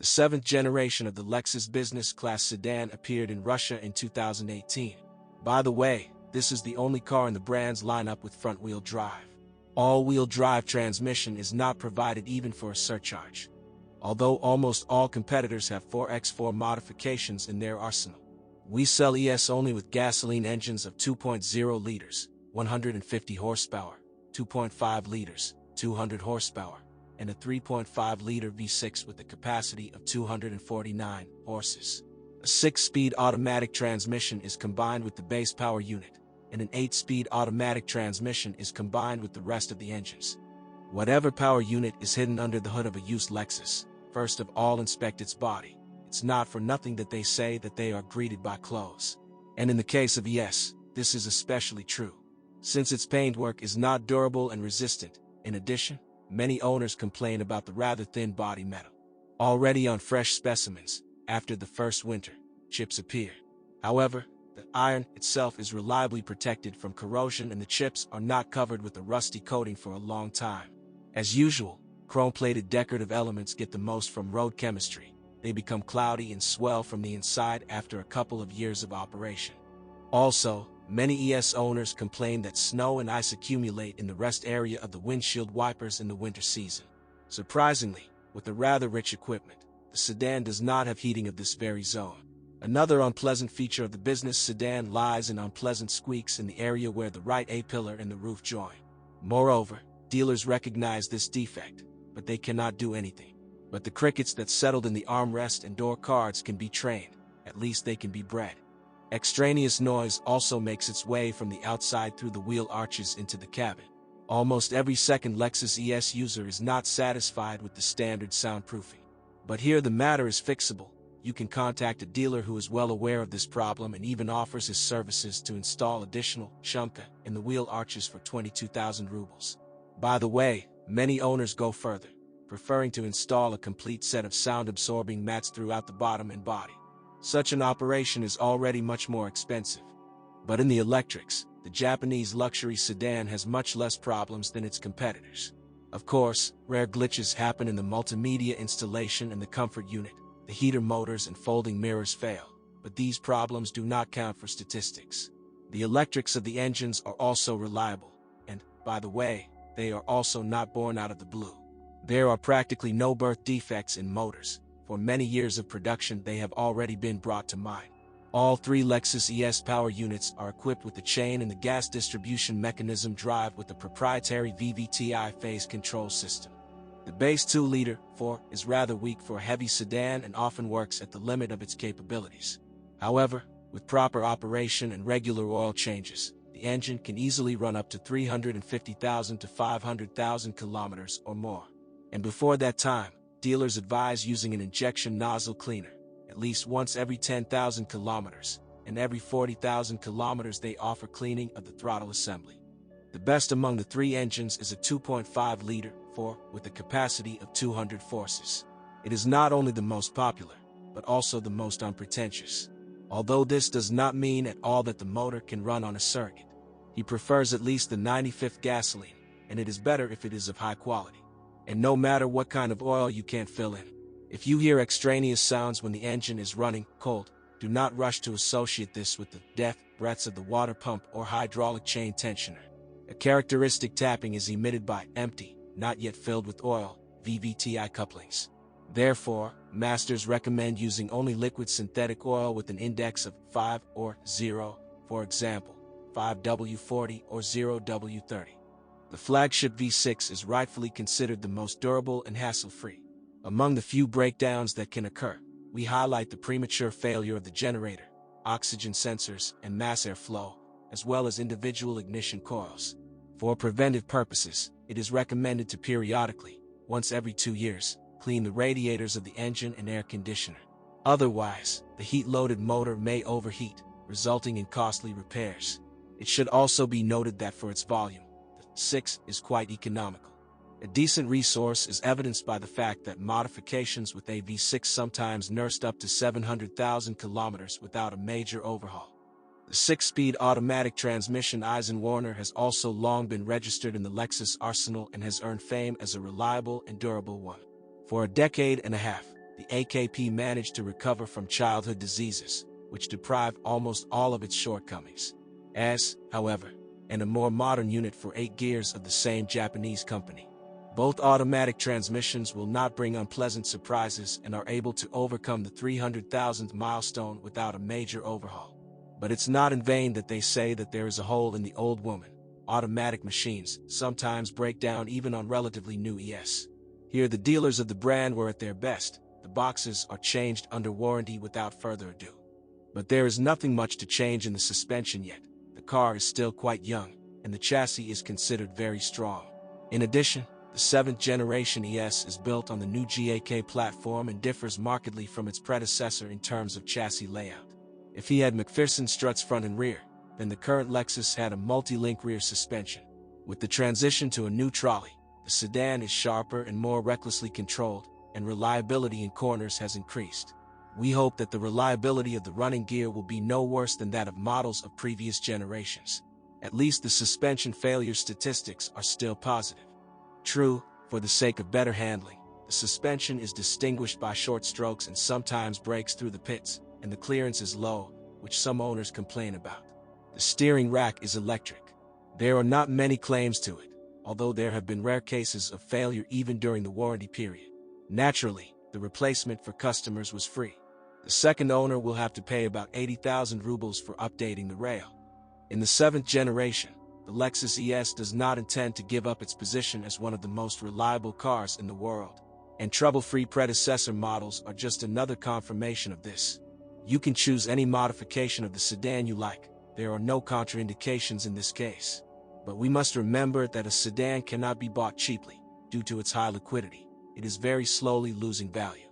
The seventh generation of the Lexus business class sedan appeared in Russia in 2018. By the way, this is the only car in the brand's lineup with front-wheel drive. All-wheel drive transmission is not provided even for a surcharge, although almost all competitors have 4x4 modifications in their arsenal. We sell ES only with gasoline engines of 2.0 liters, 150 horsepower, 2.5 liters, 200 horsepower, and a 3.5-liter V6 with a capacity of 249 horses. A 6-speed automatic transmission is combined with the base power unit, and an 8-speed automatic transmission is combined with the rest of the engines. Whatever power unit is hidden under the hood of a used Lexus, first of all inspect its body. It's not for nothing that they say that they are greeted by clothes. And in the case of ES, this is especially true, since its paintwork is not durable and resistant. In addition, many owners complain about the rather thin body metal. Already on fresh specimens, after the first winter, chips appear. However, the iron itself is reliably protected from corrosion and the chips are not covered with a rusty coating for a long time. As usual, chrome-plated decorative elements get the most from road chemistry. They become cloudy and swell from the inside after a couple of years of operation. Also, many ES owners complain that snow and ice accumulate in the rest area of the windshield wipers in the winter season. Surprisingly, with the rather rich equipment, the sedan does not have heating of this very zone. Another unpleasant feature of the business sedan lies in unpleasant squeaks in the area where the right A-pillar and the roof join. Moreover, dealers recognize this defect, but they cannot do anything. But the crickets that settled in the armrest and door cards can be trained, at least they can be bred. Extraneous noise also makes its way from the outside through the wheel arches into the cabin. Almost every second Lexus ES user is not satisfied with the standard soundproofing. But here the matter is fixable. You can contact a dealer who is well aware of this problem and even offers his services to install additional shumka in the wheel arches for 22,000 rubles. By the way, many owners go further, preferring to install a complete set of sound-absorbing mats throughout the bottom and body. Such an operation is already much more expensive. But in the electrics, the Japanese luxury sedan has much less problems than its competitors. Of course, rare glitches happen in the multimedia installation and the comfort unit. The heater motors and folding mirrors fail, but these problems do not count for statistics. The electrics of the engines are also reliable, and, by the way, they are also not born out of the blue. There are practically no birth defects in motors. For many years of production they have already been brought to mind. All three Lexus ES power units are equipped with the chain and the gas distribution mechanism drive with the proprietary VVTi phase control system. The base 2-liter 4 is rather weak for a heavy sedan and often works at the limit of its capabilities. However, with proper operation and regular oil changes, the engine can easily run up to 350,000 to 500,000 kilometers or more. And before that time, dealers advise using an injection nozzle cleaner, at least once every 10,000 kilometers, and every 40,000 kilometers they offer cleaning of the throttle assembly. The best among the three engines is a 2.5-liter 4 with a capacity of 200 horses. It is not only the most popular, but also the most unpretentious. Although this does not mean at all that the motor can run on a circuit. He prefers at least the 95th gasoline, and it is better if it is of high quality. And no matter what kind of oil you can't fill in. If you hear extraneous sounds when the engine is running cold, do not rush to associate this with the death breaths of the water pump or hydraulic chain tensioner. A characteristic tapping is emitted by empty, not yet filled with oil, VVTi couplings. Therefore, masters recommend using only liquid synthetic oil with an index of 5 or 0, for example, 5W40 or 0W30. The flagship V6 is rightfully considered the most durable and hassle-free. Among the few breakdowns that can occur, we highlight the premature failure of the generator, oxygen sensors, and mass airflow, as well as individual ignition coils. For preventive purposes, it is recommended to periodically, once every 2 years, clean the radiators of the engine and air conditioner. Otherwise, the heat-loaded motor may overheat, resulting in costly repairs. It should also be noted that for its volume, the 6 is quite economical. A decent resource is evidenced by the fact that modifications with a V6 sometimes nursed up to 700,000 kilometers without a major overhaul. The 6-speed automatic transmission Eisenwarner has also long been registered in the Lexus arsenal and has earned fame as a reliable and durable one. For a decade and a half, the AKP managed to recover from childhood diseases, which deprived almost all of its shortcomings. As, however, and a more modern unit for 8 gears of the same Japanese company. Both automatic transmissions will not bring unpleasant surprises and are able to overcome the 300,000th milestone without a major overhaul. But it's not in vain that they say that there is a hole in the old woman. Automatic machines sometimes break down even on relatively new ES. Here the dealers of the brand were at their best. The boxes are changed under warranty without further ado. But there is nothing much to change in the suspension yet. The car is still quite young, and the chassis is considered very strong. In addition, the 7th generation ES is built on the new GAK platform and differs markedly from its predecessor in terms of chassis layout. If he had McPherson struts front and rear, then the current Lexus had a multi-link rear suspension. With the transition to a new trolley, the sedan is sharper and more recklessly controlled, and reliability in corners has increased. We hope that the reliability of the running gear will be no worse than that of models of previous generations. At least the suspension failure statistics are still positive. True, for the sake of better handling, the suspension is distinguished by short strokes and sometimes breaks through the pits, and the clearance is low, which some owners complain about. The steering rack is electric. There are not many claims to it, although there have been rare cases of failure even during the warranty period. Naturally, the replacement for customers was free. The second owner will have to pay about 80,000 rubles for updating the rail. In the 7th generation, the Lexus ES does not intend to give up its position as one of the most reliable cars in the world, and trouble-free predecessor models are just another confirmation of this. You can choose any modification of the sedan you like. There are no contraindications in this case. But we must remember that a sedan cannot be bought cheaply. Due to its high liquidity, it is very slowly losing value.